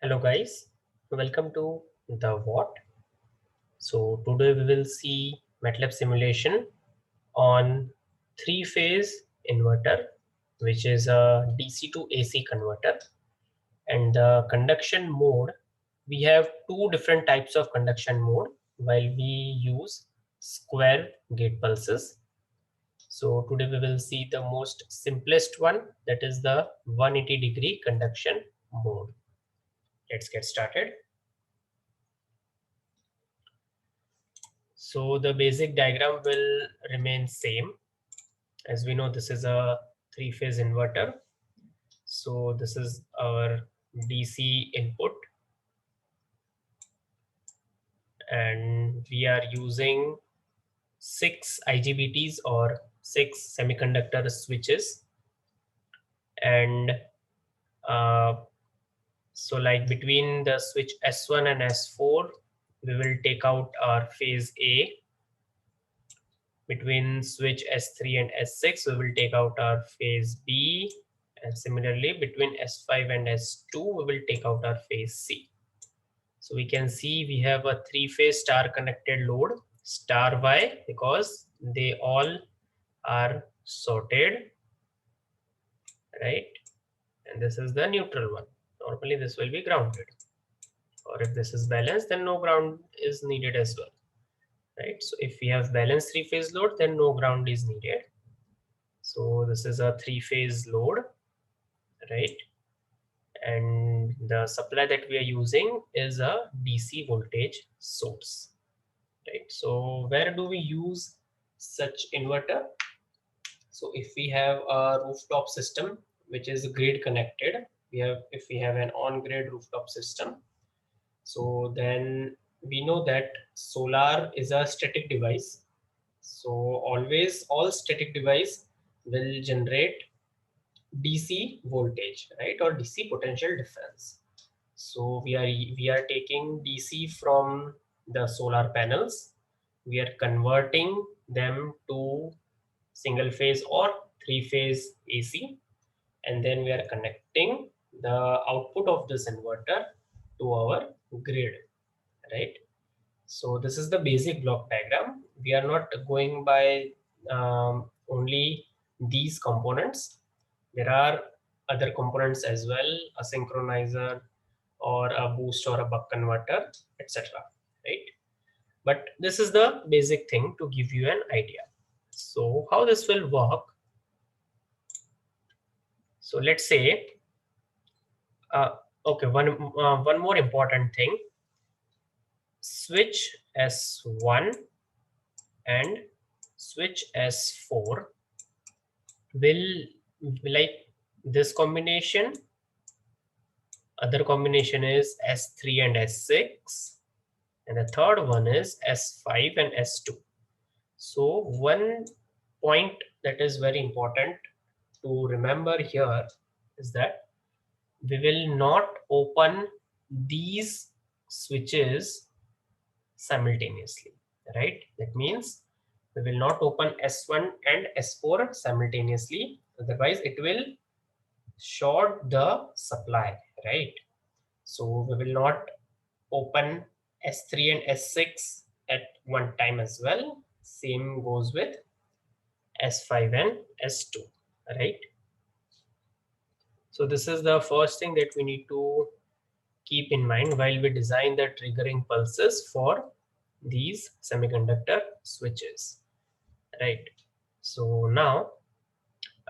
Hello guys, welcome to the what. So today we will see MATLAB simulation on three-phase inverter, which is a DC to AC converter. And the conduction mode, we have two different types of conduction mode while we use square gate pulses. So today we will see the most simplest one, that is the 180-degree conduction mode. Let's get started. So the basic diagram will remain same. As we know, this is a three-phase inverter. So this is our DC input, and we are using 6 IGBTs or 6 semiconductor switches. And so like between the switch S1 and S4, we will take out our phase A. Between switch S3 and S6, we will take out our phase B, and similarly between S5 and S2, we will take out our phase C. So we can see we have a three-phase star connected load, star Y, because they all are sorted, right? And this is the neutral one. Normally this will be grounded, or if this is balanced, then no ground is needed as well, right? So if we have balanced three-phase load, then no ground is needed. So this is a three-phase load, right? And the supply that we are using is a DC voltage source, right? So where do we use such inverter? So if we have a rooftop system which is grid connected, if we have an on-grid rooftop system, so then we know that solar is a static device. So always all static device will generate DC voltage, right, or DC potential difference. So we are taking DC from the solar panels. We are converting them to single phase or three phase AC, and then we are connecting the output of this inverter to our grid, right? So this is the basic block diagram. We are not going by only these components. There are other components as well, a synchronizer or a boost or a buck converter, etc. Right? But this is the basic thing to give you an idea. So how this will work? So let's say, okay, one more important thing. Switch S1 and switch S4 will, like this combination, other combination is S3 and S6, and the third one is S5 and S2. So one point that is very important to remember here is that we will not open these switches simultaneously, right? That means we will not open S1 and S4 simultaneously, otherwise it will short the supply, right? So we will not open S3 and S6 at one time as well. Same goes with S5 and S2, right? So this is the first thing that we need to keep in mind while we design the triggering pulses for these semiconductor switches, right? So now,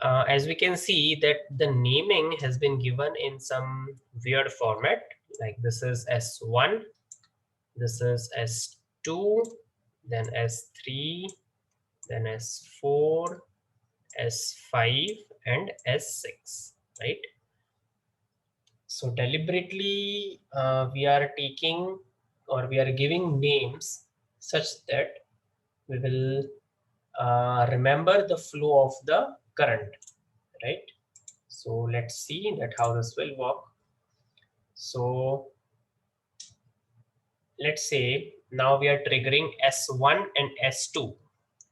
as we can see that the naming has been given in some weird format, like this is S1, this is S2, then S3, then S4, S5, and S6, right? So deliberately we are taking, or we are giving names such that we will remember the flow of the current, right? So let's see that how this will work. So let's say now we are triggering S1 and S2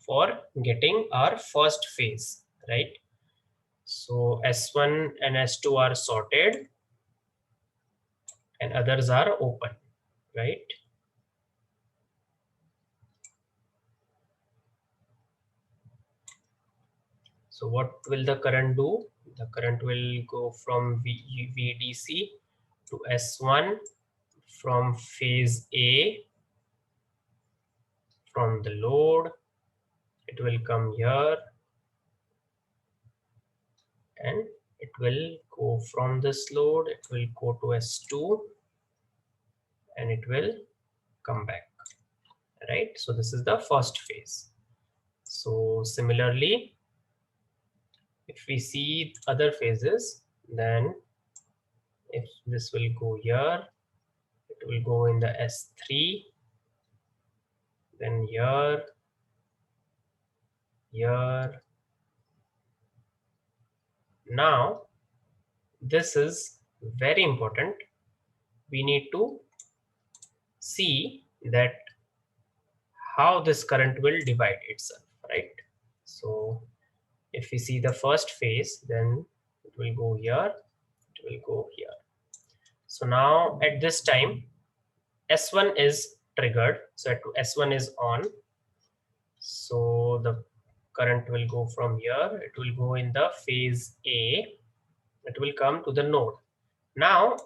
for getting our first phase, right? So S1 and S2 are sorted, and others are open, right? So what will the current do? The current will go from VDC to S1 from phase A from the load. It will come here and it will go from this load. It will go to S2 and it will come back, right? So this is the first phase. So similarly, if we see other phases, then if this will go here, it will go in the S3, then here, here. Now, this is very important. We need to see that how this current will divide itself, right? So if we see the first phase, then it will go here, it will go here. So now at this time, S1 is triggered. So S1 is on. So the current will go from here. It will go in the phase A. It will come to the node. Now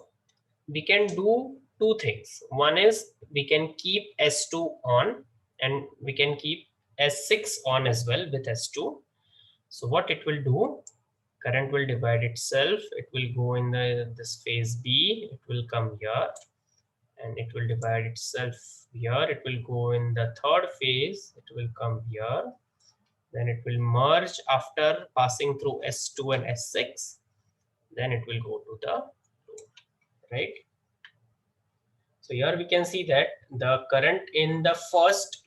we can do two things. One is we can keep S2 on and we can keep S6 on as well with S2. So what it will do, current will divide itself. It will go in this phase B. It will come here and it will divide itself here. It will go in the third phase. It will come here. Then it will merge after passing through S2 and S6. Then it will go to the load, right? So here we can see that the current in the first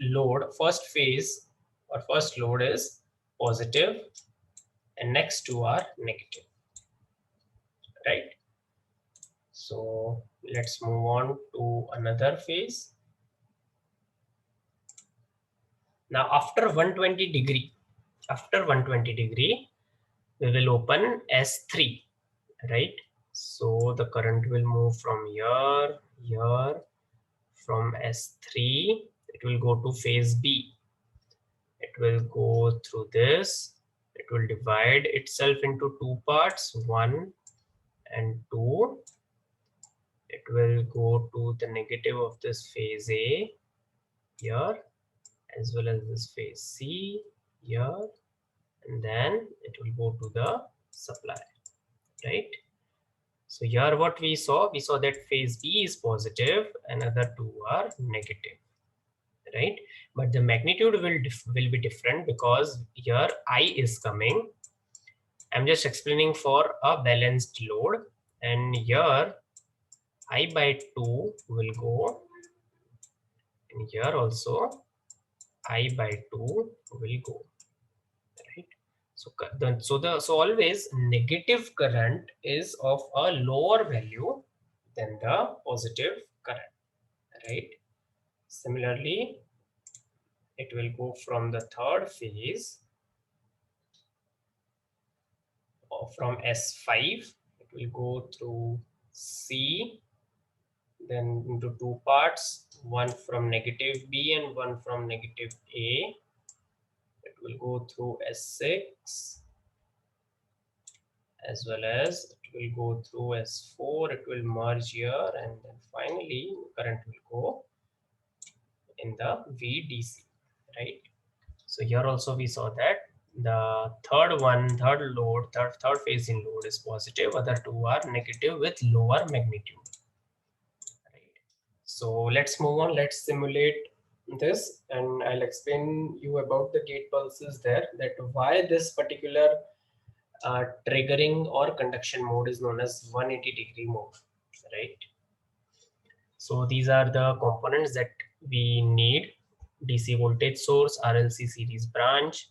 phase or first load is positive and next two are negative, right? So let's move on to another phase. Now after 120 degree, we will open S3, right? So the current will move from here, from S3, it will go to phase B. It will go through this. It will divide itself into two parts, 1 and 2. It will go to the negative of this phase A here, as well as this phase C here, and then it will go to the supply, right? So here what we saw that phase B is positive and other two are negative, right? But the magnitude will be different because here I is coming. I'm just explaining for a balanced load, and here I by 2 will go, and here also I by 2 will go, right? So always negative current is of a lower value than the positive current, right? Similarly, it will go from the third phase or from S5. It will go through C, then into two parts, one from negative B and one from negative A. It will go through S6 as well as it will go through S4. It will merge here and then finally current will go in the VDC, right? So here also we saw that the third phase in load is positive, other two are negative with lower magnitude, right? So let's move on, let's simulate this and I'll explain you about the gate pulses there, that why this particular triggering or conduction mode is known as 180-degree mode, right? So these are the components that we need: DC voltage source, RLC series branch,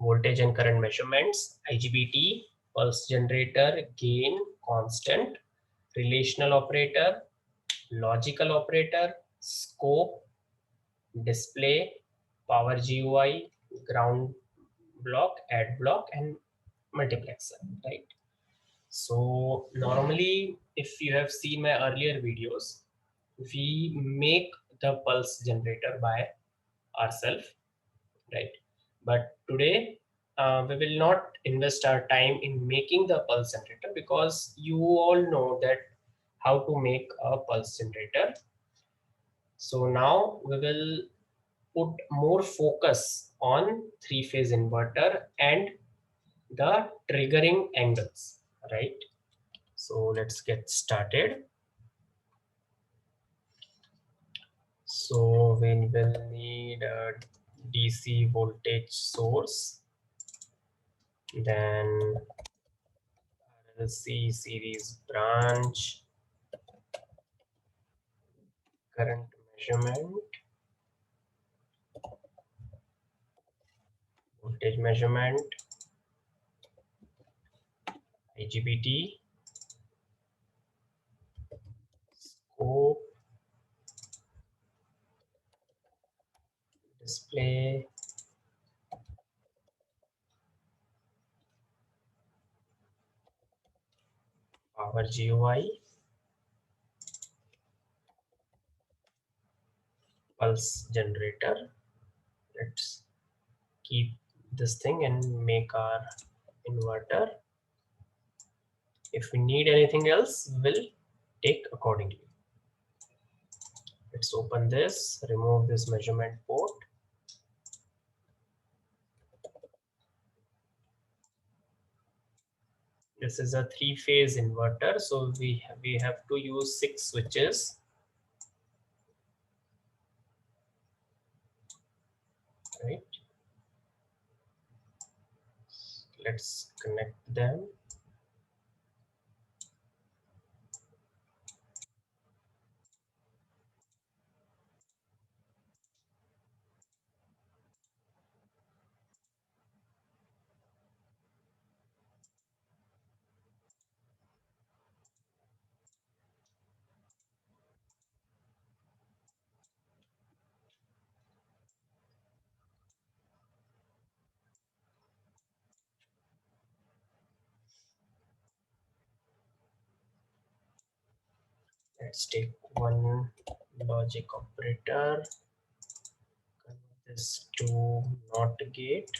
voltage and current measurements, IGBT, pulse generator, gain, constant, relational operator, logical operator, scope, display, power GUI, ground block, add block, and multiplexer, right? So normally, if you have seen my earlier videos, we make the pulse generator by ourselves, right? But today we will not invest our time in making the pulse generator, because you all know that how to make a pulse generator. So now we will put more focus on three-phase inverter and the triggering angles, right? So let's get started. So we will need a DC voltage source, then RLC series branch, current measurement, voltage measurement, IGBT, scope, display, power GUI, pulse generator. Let's keep this thing and make our inverter. If we need anything else, we'll take accordingly. Let's open this, remove this measurement port. This is a three-phase inverter, so we have to use 6 switches, right? Let's connect them. Let's take one logic operator, convert this to NOT gate,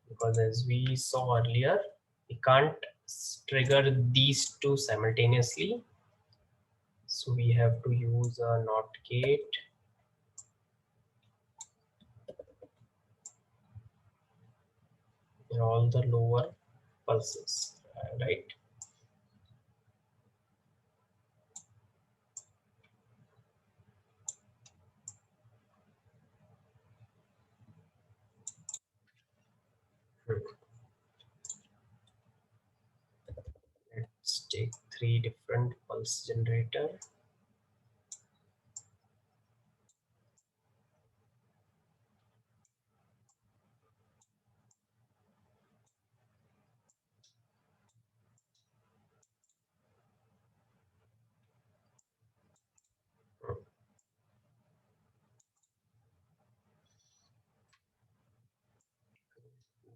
because as we saw earlier, we can't trigger these two simultaneously. So we have to use a NOT gate. In all the lower pulses, right? Let's take 3 different pulse generator.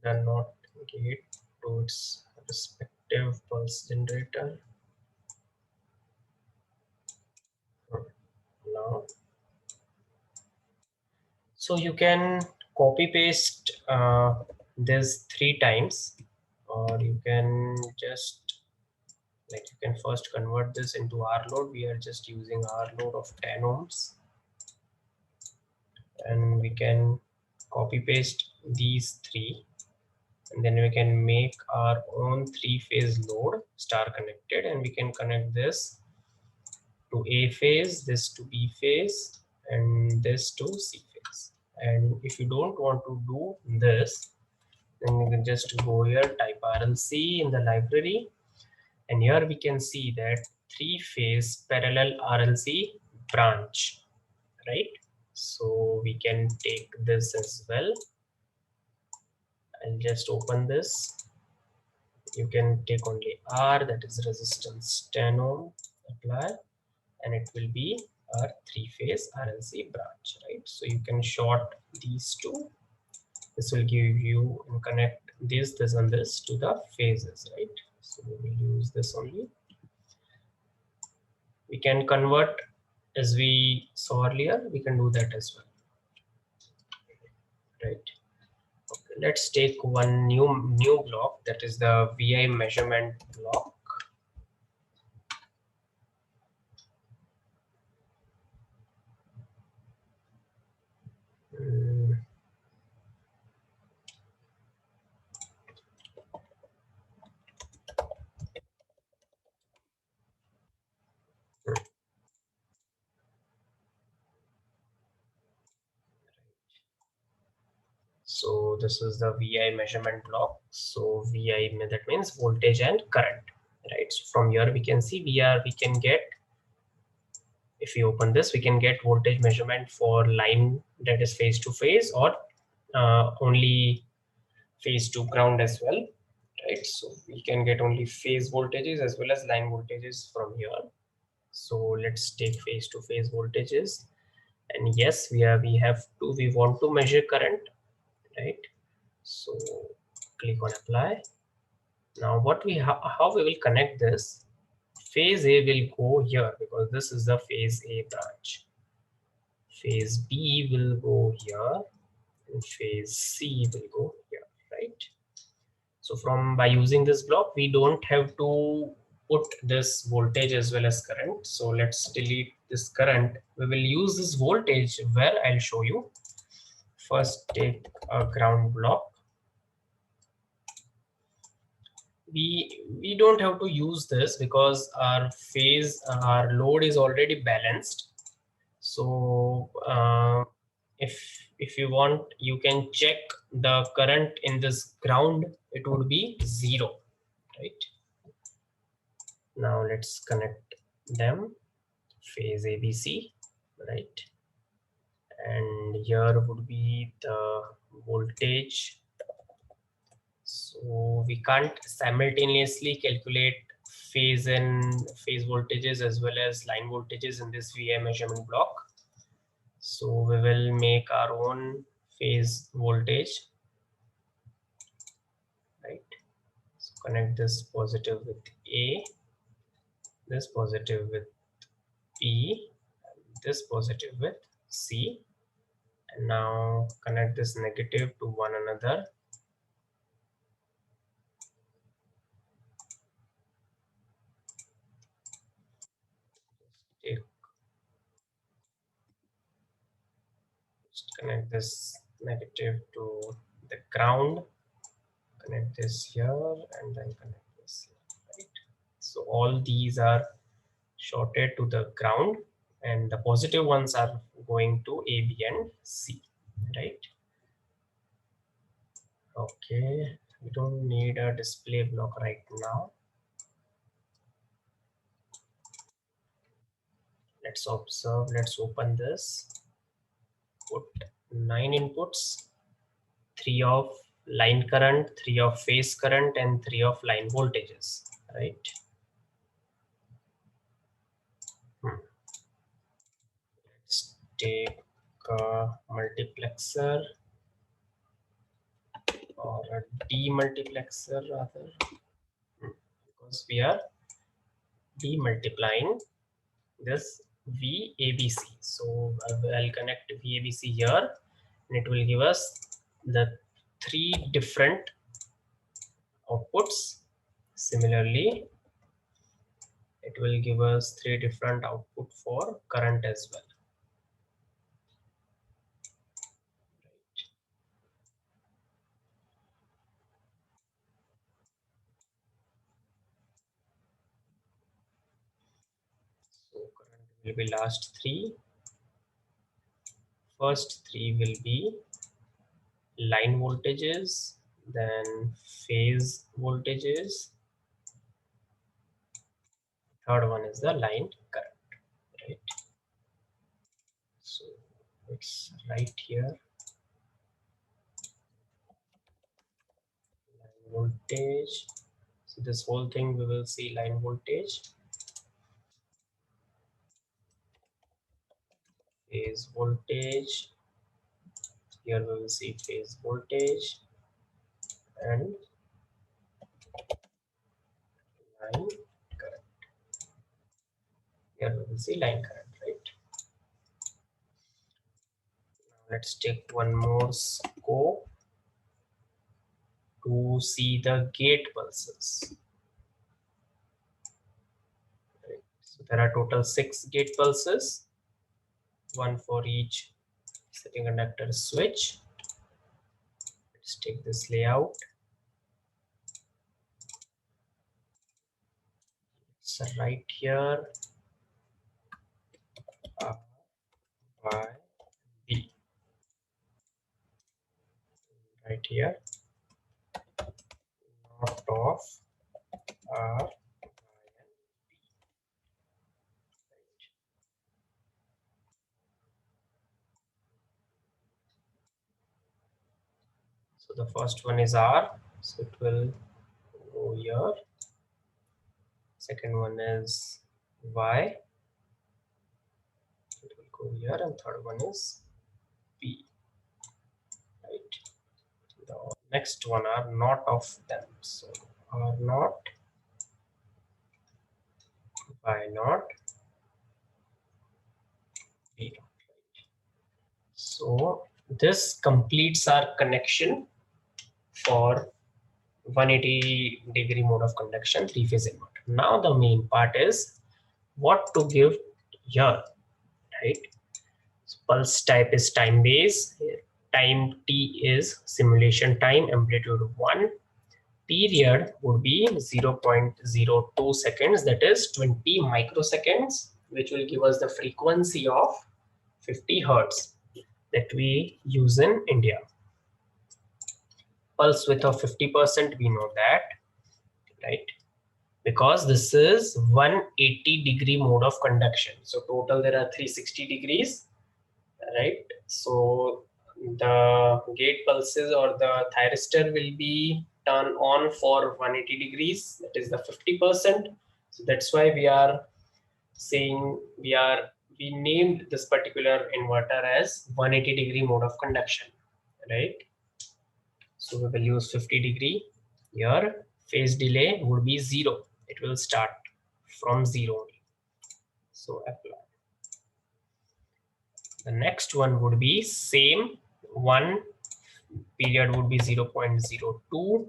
The NOT gate to its respective pulse generator. Now, so you can copy paste this 3 times, or you can just, like, you can first convert this into R load. We are just using R load of 10 ohms, and we can copy paste these 3, and then we can make our own 3-phase load star connected, and we can connect this to A phase, this to B phase, and this to C phase. And if you don't want to do this, then you can just go here, type RLC in the library, and here we can see that 3-phase parallel RLC branch, right? So we can take this as well. I'll just open this. You can take only R, that is resistance 10 ohm, apply, and it will be our 3-phase RLC branch, right? So you can short these two. This will give you and connect this and this to the phases, right? So we will use this only. We can convert as we saw earlier. We can do that as well, right? Okay, let's take one new block, that is the VI measurement block. Mm, So this is the VI measurement block. So VI, that means voltage and current, right? So from here we can see we can get, if we open this, we can get voltage measurement for line, that is phase to phase, or only phase to ground as well, right? So we can get only phase voltages as well as line voltages from here. So let's take phase to phase voltages, and yes, we want to measure current, right? So click on apply. Now how we will connect this? Phase A will go here because this is the phase A branch. Phase B will go here, and phase C will go here, right? So by using this block, we don't have to put this voltage as well as current. So let's delete this current. We will use this voltage where I'll show you. First, take a ground block. We don't have to use this because our load is already balanced. So if you want, you can check the current in this ground. It would be 0, right? Now let's connect them, phase ABC, right? And here would be the voltage. So we can't simultaneously calculate phase voltages as well as line voltages in this VI measurement block. So we will make our own phase voltage, right? So connect this positive with A, this positive with B, this positive with C, and now connect this negative to one another. Just connect this negative to the ground, connect this here, and then connect this here, right? So all these are shorted to the ground, and the positive ones are going to A, B, and C, right? Okay, we don't need a display block right now. Let's observe, let's open this, put 9 inputs, 3 of line current, 3 of phase current, and 3 of line voltages, right? Let's take a multiplexer, or a demultiplexer rather, because we are demultiplying this VABC. So I'll connect VABC here, and it will give us the 3 different outputs. Similarly, it will give us 3 different output for current as well. So current will be last 3. First 3 will be line voltages, then phase voltages. Third one is the line current, right? So it's right here. Line voltage. So this whole thing we will see line voltage, phase voltage. Here we will see phase voltage, and line current. Here we will see line current, right? Let's take one more scope to see the gate pulses. Right. So there are total 6 gate pulses, one for each semiconductor switch. Let's take this layout. So right here, R, Y, B. Right here, not of R, Y, and B. Right. So the first one is R, so it will go here. Second one is Y, it will go here, and third one is B. Right. The next one are not of them, so R not, Y not, B not. Right. So this completes our connection for 180-degree mode of conduction, three-phase inverter. Now the main part is what to give here, right? So pulse type is time base, time t is simulation time, amplitude 1, period would be 0.02 seconds, that is 20 microseconds, which will give us the frequency of 50 hertz that we use in India. Pulse width of 50%, we know that, right? Because this is 180-degree mode of conduction. So total there are 360 degrees, right? So the gate pulses or the thyristor will be turned on for 180 degrees, that is the 50%. So that's why we are saying we named this particular inverter as 180-degree mode of conduction, right? So we will use 50 degree. Here phase delay would be 0. It will start from 0 only. So apply. The next one would be same one, period would be 0.02,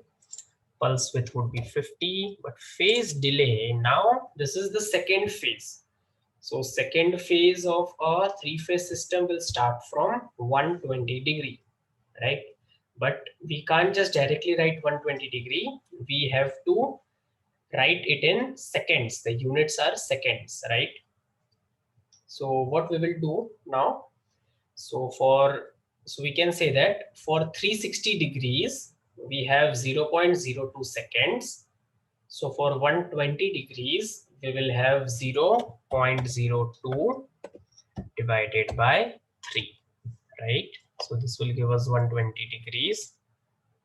pulse width would be 50, but phase delay, now this is the second phase. So second phase of a three-phase system will start from 120 degree, right? But we can't just directly write 120 degree. We have to write it in seconds. The units are seconds, right? So what we will do now, so we can say that for 360 degrees, we have 0.02 seconds. So for 120 degrees, we will have 0.02 divided by 3, right? So this will give us 120 degrees.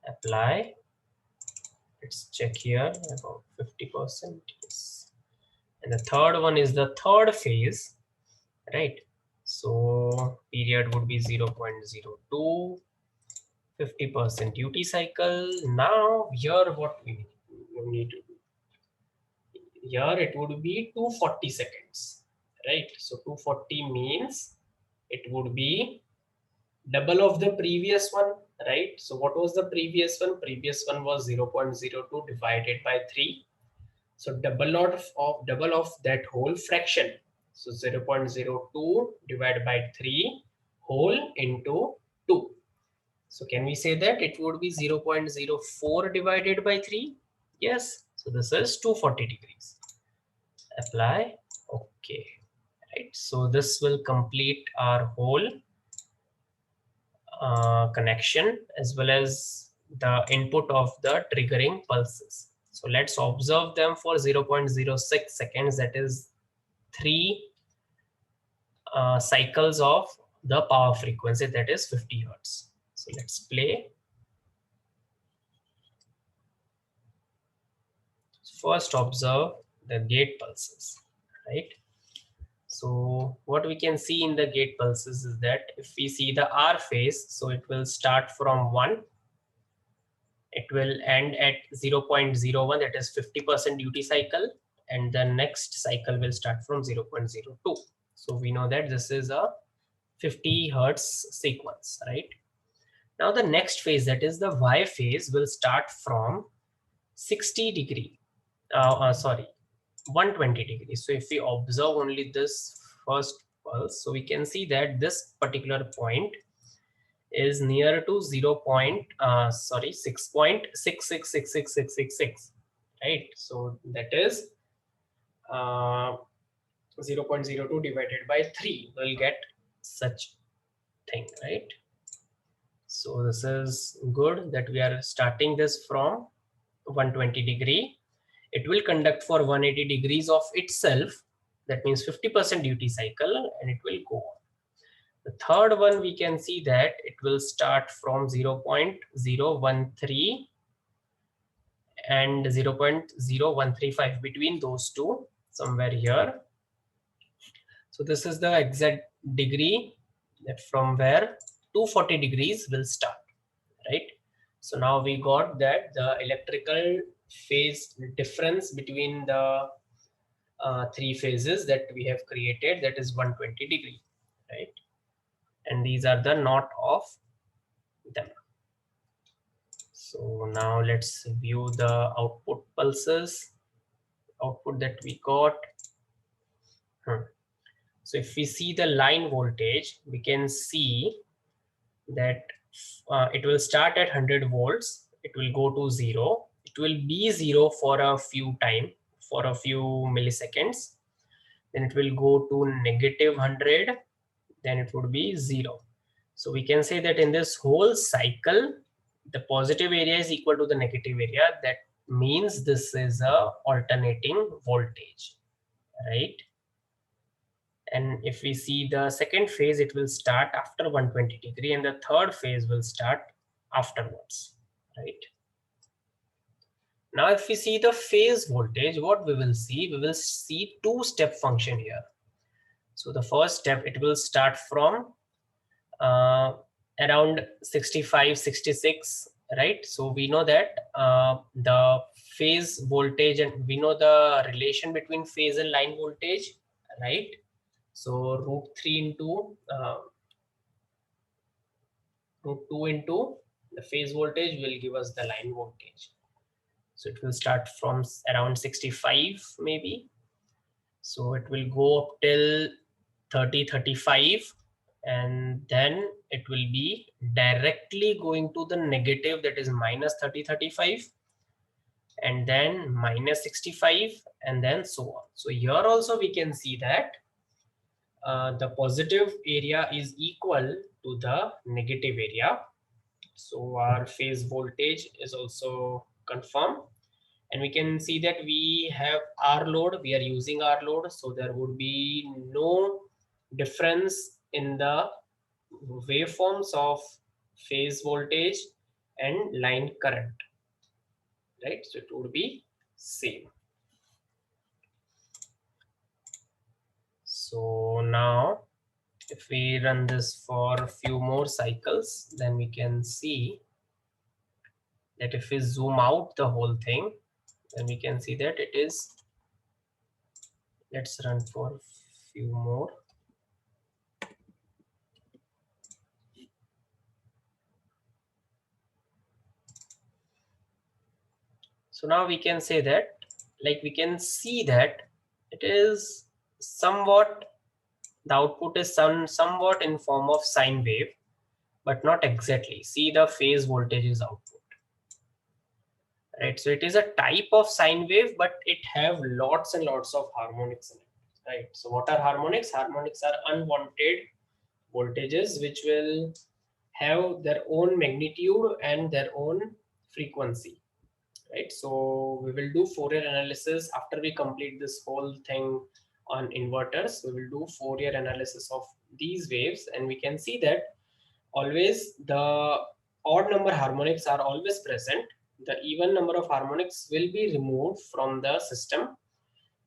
Apply. Let's check here about 50%. Yes. And the third one is the third phase, right? So period would be 0.02, 50% duty cycle. Now here what we need to do, here it would be 240 seconds, right? So 240 means it would be double of the previous one, right? So what was the previous one? Previous one was 0.02 divided by 3. So double of that whole fraction. So 0.02 divided by 3 whole into 2. So can we say that it would be 0.04 divided by 3? Yes. So this is 240 degrees. Apply. Okay. Right. So this will complete our whole connection as well as the input of the triggering pulses. So let's observe them for 0.06 seconds, that is 3 cycles of the power frequency, that is 50 hertz. So let's play. First observe the gate pulses, right? So what we can see in the gate pulses is that if we see the R phase, so it will start from 1, it will end at 0.01, that is 50% duty cycle, and the next cycle will start from 0.02. So we know that this is a 50 hertz sequence, right? Now the next phase, that is the Y phase, will start from 60 degree, 120 degrees. So if we observe only this first pulse, so we can see that this particular point is near to 6.666666, right? So that is 0.02 divided by 3 will get such thing, right? So this is good that we are starting this from 120 degree. It will conduct for 180 degrees of itself, that means 50% duty cycle, and it will go on. The third one, we can see that it will start from 0.013 and 0.0135, between those two, somewhere here. So this is the exact degree that from where 240 degrees will start, right? So now we got that the electrical phase difference between the three phases that we have created, that is 120 degree, right? And these are the knot of them. So now let's view the output pulses, output that we got. So if we see the line voltage, we can see that it will start at 100 volts, it will go to 0, it will be 0 for a few milliseconds, then it will go to negative 100, then it would be 0. So we can say that in this whole cycle, the positive area is equal to the negative area. That means this is a alternating voltage, right? And if we see the second phase, it will start after 120 degree, and the third phase will start afterwards, right? Now, if we see the phase voltage, what we will see? We will see two-step function here. So the first step, it will start from around 65, 66, right? So we know that the phase voltage, and we know the relation between phase and line voltage, right? So √3 into √2 into the phase voltage will give us the line voltage. So it will start from around 65 maybe. So it will go up till 30, 35, and then it will be directly going to the negative, that is minus 30, 35, and then minus 65, and then so on. So here also we can see that the positive area is equal to the negative area. So our phase voltage is also confirmed, and we can see that we have R load, we are using R load, so there would be no difference in the waveforms of phase voltage and line current, right? So it would be same. So now if we run this for a few more cycles, then we can see that if we zoom out the whole thing, then we can see that it is, let's run for a few more. So now we can say that, like we can see that it is somewhat, the output is somewhat in form of sine wave, but not exactly. See, the phase voltage is output, right? So it is a type of sine wave, but it have lots and lots of harmonics in it, right? So what are harmonics? Harmonics are unwanted voltages which will have their own magnitude and their own frequency, right? So we will do Fourier analysis after we complete this whole thing on inverters. We will do Fourier analysis of these waves, and we can see that always the odd number harmonics are always present. The even number of harmonics will be removed from the system.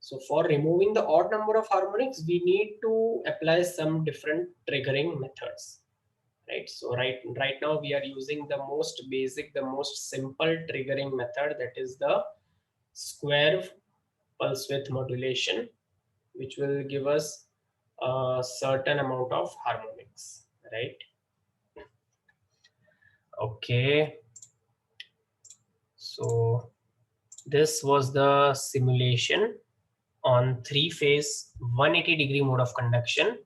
So for removing the odd number of harmonics, we need to apply some different triggering methods, right? So right now we are using the most basic, the most simple triggering method, that is the square pulse width modulation, which will give us a certain amount of harmonics, right? Okay, so this was the simulation on 3-phase 180-degree mode of conduction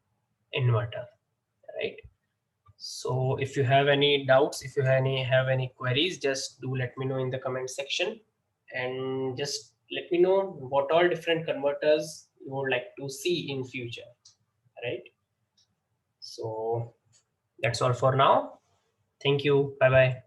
inverter, right? So if you have any doubts, if you have any queries, just do let me know in the comment section, and just let me know what all different converters you would like to see in future, right? So that's all for now. Thank you. Bye bye.